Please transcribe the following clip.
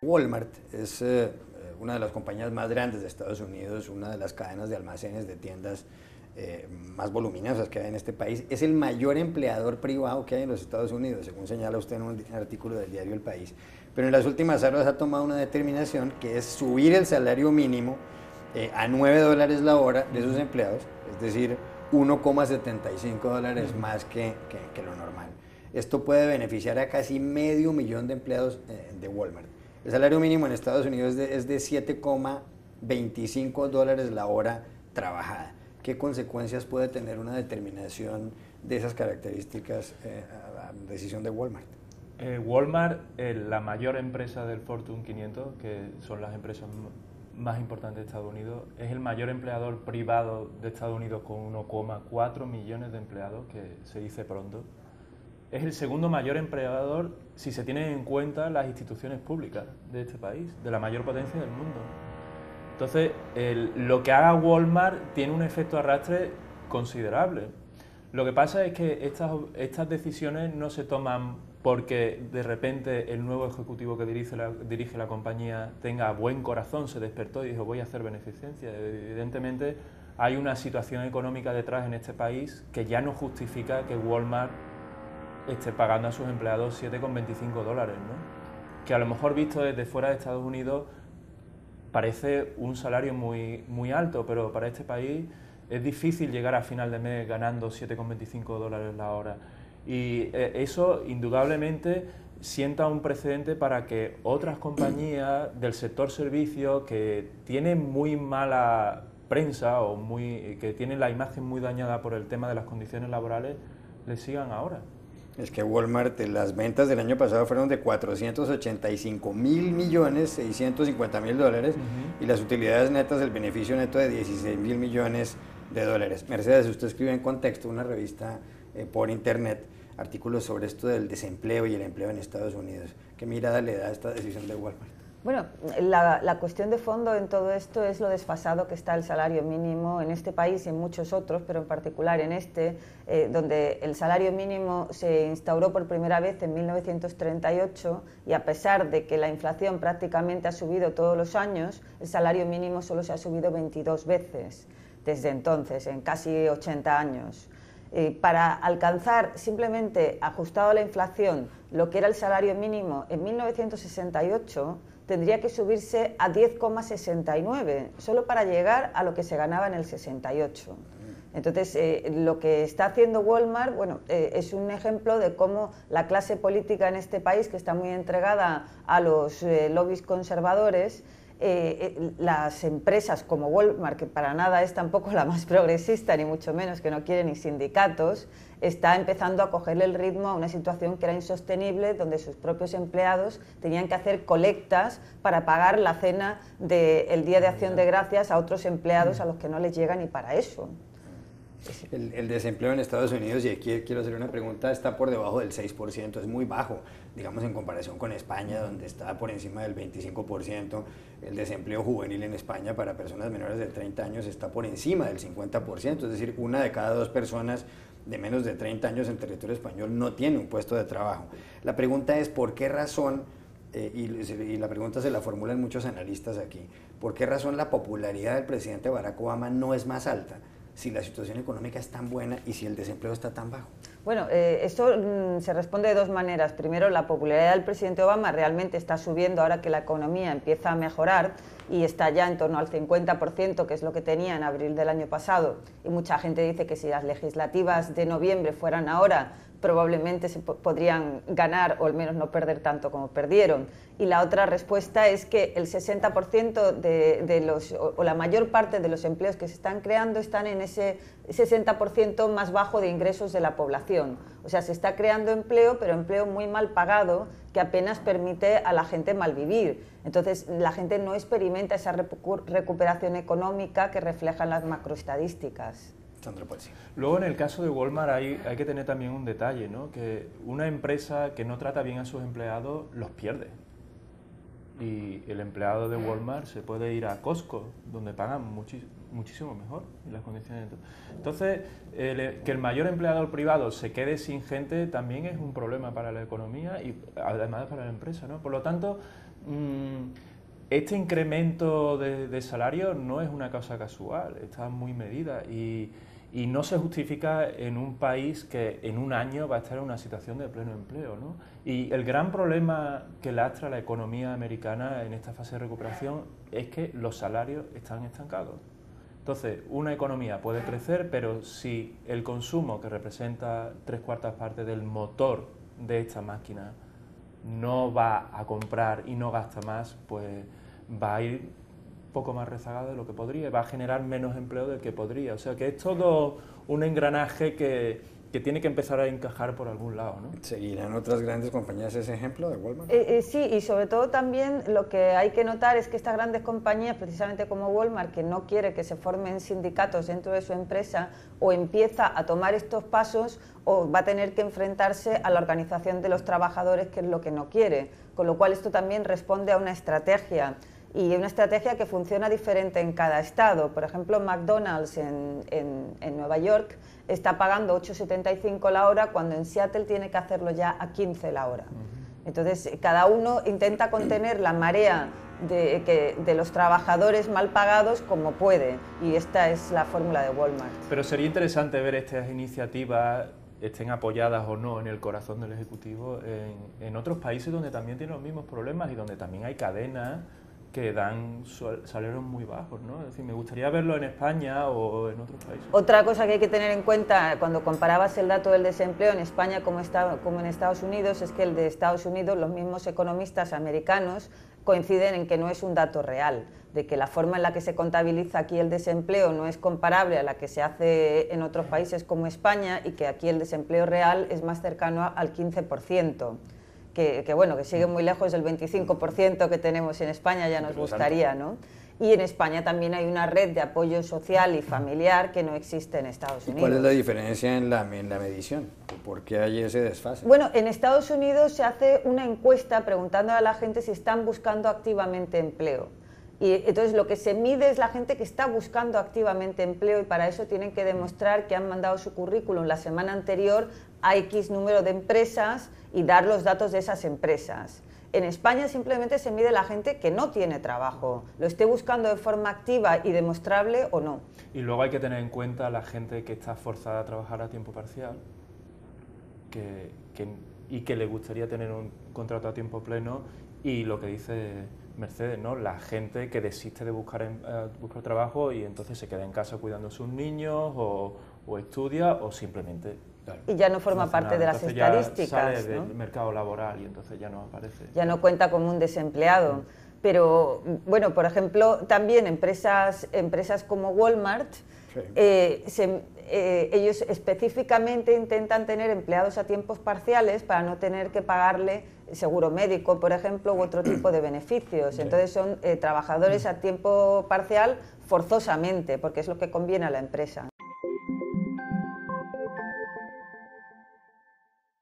Walmart es una de las compañías más grandes de Estados Unidos, una de las cadenas de almacenes de tiendas más voluminosas que hay en este país. Es el mayor empleador privado que hay en los Estados Unidos, según señala usted en un artículo del diario El País. Pero en las últimas horas ha tomado una determinación que es subir el salario mínimo a $9 la hora de sus empleados, es decir, 1,75 dólares más que lo normal. Esto puede beneficiar a casi medio millón de empleados de Walmart. El salario mínimo en Estados Unidos es de 7,25 dólares la hora trabajada. ¿Qué consecuencias puede tener una determinación de esas características a decisión de Walmart? Walmart, la mayor empresa del Fortune 500, que son las empresas más importantes de Estados Unidos, es el mayor empleador privado de Estados Unidos con 1,4 millones de empleados, que se dice pronto. Es el segundo mayor empleador si se tienen en cuenta las instituciones públicas de este país, de la mayor potencia del mundo. Entonces, lo que haga Walmart tiene un efecto arrastre considerable. Lo que pasa es que estas decisiones no se toman porque de repente el nuevo ejecutivo que dirige la compañía tenga buen corazón, se despertó y dijo voy a hacer beneficencia. Evidentemente hay una situación económica detrás en este país que ya no justifica que Walmart esté pagando a sus empleados 7,25 dólares, ¿no? Que a lo mejor visto desde fuera de Estados Unidos parece un salario muy alto, pero para este país es difícil llegar a final de mes ganando 7,25 dólares la hora. Y eso indudablemente sienta un precedente para que otras compañías del sector servicios que tienen muy mala prensa o que tienen la imagen muy dañada por el tema de las condiciones laborales, les sigan ahora. Es que Walmart, las ventas del año pasado fueron de 485.000.650.000 dólares y las utilidades netas, el beneficio neto de 16.000 millones de dólares. Mercedes, usted escribe en Contexto, una revista por internet, artículos sobre esto del desempleo y el empleo en Estados Unidos. ¿Qué mirada le da a esta decisión de Walmart? Bueno, la cuestión de fondo en todo esto es lo desfasado que está el salario mínimo en este país y en muchos otros, pero en particular en este, donde el salario mínimo se instauró por primera vez en 1938 y a pesar de que la inflación prácticamente ha subido todos los años, el salario mínimo solo se ha subido 22 veces desde entonces, en casi 80 años. Para alcanzar simplemente ajustado a la inflación lo que era el salario mínimo en 1968, tendría que subirse a 10,69, solo para llegar a lo que se ganaba en el 68. Entonces, lo que está haciendo Walmart, bueno, es un ejemplo de cómo la clase política en este país, que está muy entregada a los lobbies conservadores, las empresas como Walmart, que para nada es tampoco la más progresista, ni mucho menos, que no quiere ni sindicatos, está empezando a cogerle el ritmo a una situación que era insostenible, donde sus propios empleados tenían que hacer colectas para pagar la cena del Día de Acción de Gracias a otros empleados a los que no les llega ni para eso. El desempleo en Estados Unidos, y aquí quiero hacer una pregunta, está por debajo del 6%, es muy bajo, digamos en comparación con España, donde está por encima del 25%, el desempleo juvenil en España para personas menores de 30 años está por encima del 50%, es decir, una de cada dos personas de menos de 30 años en territorio español no tiene un puesto de trabajo. La pregunta es, ¿por qué razón, y la pregunta se la formulan muchos analistas aquí, ¿por qué razón la popularidad del presidente Barack Obama no es más alta si la situación económica es tan buena y si el desempleo está tan bajo? Bueno, esto se responde de dos maneras. Primero, la popularidad del presidente Obama realmente está subiendo ahora que la economía empieza a mejorar y está ya en torno al 50%, que es lo que tenía en abril del año pasado. Y mucha gente dice que si las legislativas de noviembre fueran ahora, probablemente se podrían ganar o al menos no perder tanto como perdieron. Y la otra respuesta es que el 60% o la mayor parte de los empleos que se están creando están en ese 60% más bajo de ingresos de la población. O sea, se está creando empleo, pero empleo muy mal pagado, que apenas permite a la gente malvivir. Entonces, la gente no experimenta esa recuperación económica que reflejan las macroestadísticas. Luego, en el caso de Walmart hay que tener también un detalle, ¿no? Que una empresa que no trata bien a sus empleados los pierde. Y el empleado de Walmart se puede ir a Costco, donde pagan muchísimo mejor y las condiciones. Entonces, que el mayor empleador privado se quede sin gente también es un problema para la economía y además para la empresa, ¿no? Por lo tanto, este incremento de salario no es una cosa casual, está muy medida y no se justifica en un país que en un año va a estar en una situación de pleno empleo, ¿no? Y el gran problema que lastra la economía americana en esta fase de recuperación es que los salarios están estancados. Entonces, una economía puede crecer, pero si el consumo, que representa 3/4 partes del motor de esta máquina, no va a comprar y no gasta más, pues va a ir poco más rezagado de lo que podría, va a generar menos empleo del que podría. O sea que es todo un engranaje que tiene que empezar a encajar por algún lado, ¿no? ¿Seguirán otras grandes compañías ese ejemplo de Walmart? Sí, y sobre todo también lo que hay que notar es que estas grandes compañías, precisamente como Walmart, que no quiere que se formen sindicatos dentro de su empresa, o empieza a tomar estos pasos o va a tener que enfrentarse a la organización de los trabajadores, que es lo que no quiere. Con lo cual esto también responde a una estrategia. Y una estrategia que funciona diferente en cada estado. Por ejemplo, McDonald's en Nueva York está pagando 8,75 la hora cuando en Seattle tiene que hacerlo ya a 15 la hora. Entonces, cada uno intenta contener la marea de los trabajadores mal pagados como puede. Y esta es la fórmula de Walmart. Pero sería interesante ver estas iniciativas, estén apoyadas o no en el corazón del Ejecutivo, en otros países donde también tienen los mismos problemas y donde también hay cadenas que dan salarios muy bajos, ¿no? Es decir, me gustaría verlo en España o en otros países. Otra cosa que hay que tener en cuenta cuando comparabas el dato del desempleo en España como en Estados Unidos es que el de Estados Unidos, los mismos economistas americanos coinciden en que no es un dato real, de que la forma en la que se contabiliza aquí el desempleo no es comparable a la que se hace en otros países como España y que aquí el desempleo real es más cercano al 15%. Que bueno, que sigue muy lejos del 25% que tenemos en España, ya nos gustaría, ¿no? Y en España también hay una red de apoyo social y familiar que no existe en Estados Unidos. ¿Cuál es la diferencia en la medición? ¿Por qué hay ese desfase? Bueno, en Estados Unidos se hace una encuesta preguntando a la gente si están buscando activamente empleo. Y entonces lo que se mide es la gente que está buscando activamente empleo y para eso tienen que demostrar que han mandado su currículum la semana anterior a X número de empresas y dar los datos de esas empresas. En España simplemente se mide la gente que no tiene trabajo, lo esté buscando de forma activa y demostrable o no. Y luego hay que tener en cuenta la gente que está forzada a trabajar a tiempo parcial y que le gustaría tener un contrato a tiempo pleno y lo que dice Mercedes, ¿no? La gente que desiste de buscar trabajo y entonces se queda en casa cuidando a sus niños o estudia o simplemente... Claro, y ya no forma parte de las estadísticas. Ya sale del mercado laboral y entonces ya no aparece. Ya no cuenta como un desempleado. Pero, bueno, por ejemplo, también empresas como Walmart, ellos específicamente intentan tener empleados a tiempos parciales para no tener que pagarle seguro médico, por ejemplo, u otro tipo de beneficios. Entonces son trabajadores a tiempo parcial forzosamente, porque es lo que conviene a la empresa.